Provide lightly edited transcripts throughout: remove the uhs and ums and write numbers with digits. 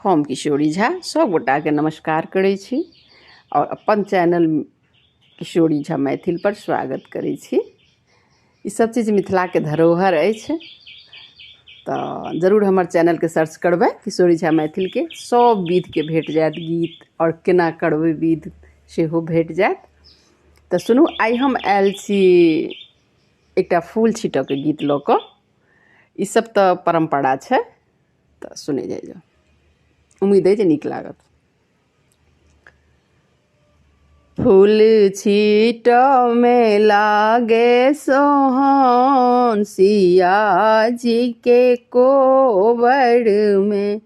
हम किशोरी झा सब गोटा के नमस्कार करै छी और अपन चैनल किशोरी झा मैथिल पर स्वागत करै छी। ई सब चीज मिथिला के धरोहर अछि, तो जरूर हमर चैनल के सर्च करबै किशोरी झा मैथिल के, सब विध के भेट जायत गीत और केना करबै विध सेहो भेट जायत। तो सुनू, आइ हम आयल छी एकटा फूल छीटऽ के गीत लऽ कऽ। ई सब तो परंपरा छै, तो सुने जाइए, उम्मीद है जे नीक लागत। फूल छीटऽ में लागे सोहन, सिया जी के कोबर में।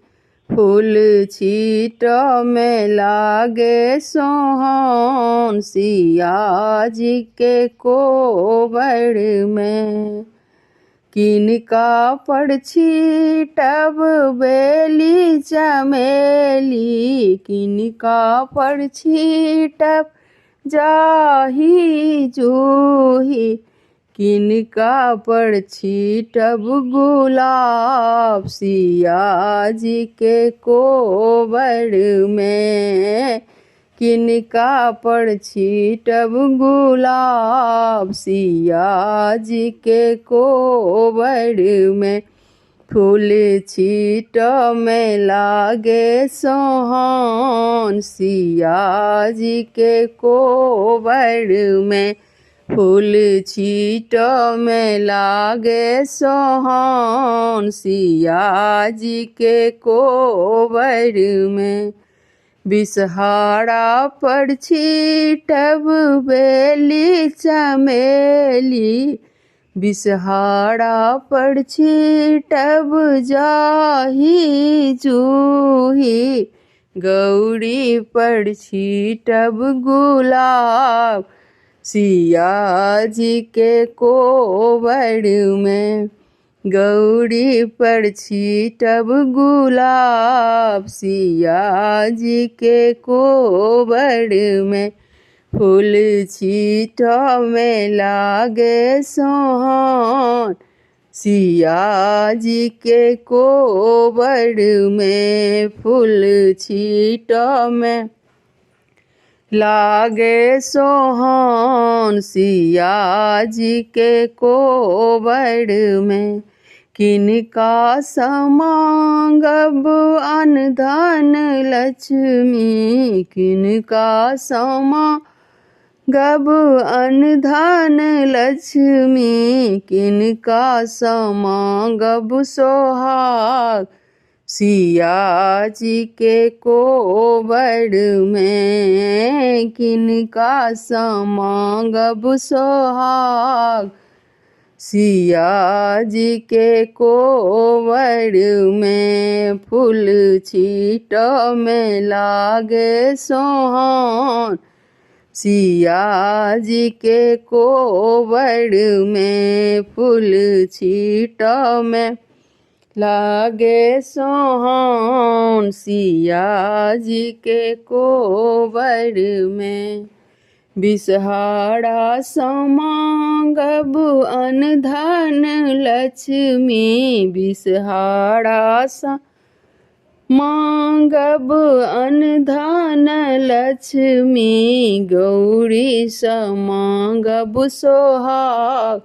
फूल छीटऽ में लागे सोहन, सिया जी के कोबर में। किनका पर छीटब बेली चमेली, किनका पर छीटब जाही जूही। किनका पर छीटब गुलाब, सिया जी के कोबर में। किनका पर छीटब गुलाब, सिया जी के कोबर में। फूल छीटऽ में लागे सोहन, सिया जी के कोबर में। फूल छीटऽ में लागे सोहन, सिया जी के कोबर में। बिसहारा पर छीटब बेली चमेली, बिसहारा पर छीटब जाही जूही। गौरी पर छीटब गुलाब, सिया जी के कोबर में। गौरी पर छीटब गुलाब, सिया जी के कोबर में। फूल छीटऽ में लागे सोहन, सिया जी के कोबर में। फूल छीटऽ में लागे सोहन, सिया जी के कोबर में। किनका समांगब अन्न धन लक्ष्मी, किनका समांगब अन्न धन लक्ष्मी। किनका समांगब सोहाग, सिया जी के कोबर में। किनका समांगब सोहाग, सिया जी के कोबर में। फूल छीटऽ में लागे सोहन, सिया जी के कोबर में। फूल छीटऽ में लागे सोहन, सिया जी के कोबर में। बिसहारा समांगब अन्न धन लक्ष्मी, बिसहारा समांगब अन्न धन लक्ष्मी। गौरी समांगब सोहाग,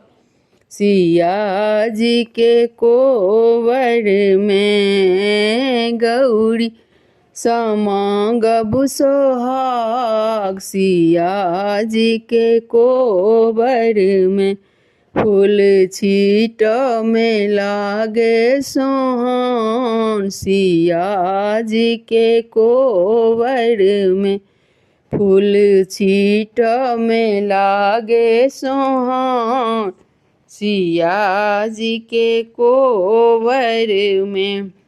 सिया जी के कोबर में। गौरी समांगब सोहाग, सिया जी के कोबर में। फूल छीटऽ में लागे सोहन, सिया जी के कोबर में। फूल छीटऽ में लागे सोहन, सिया जी के कोबर में।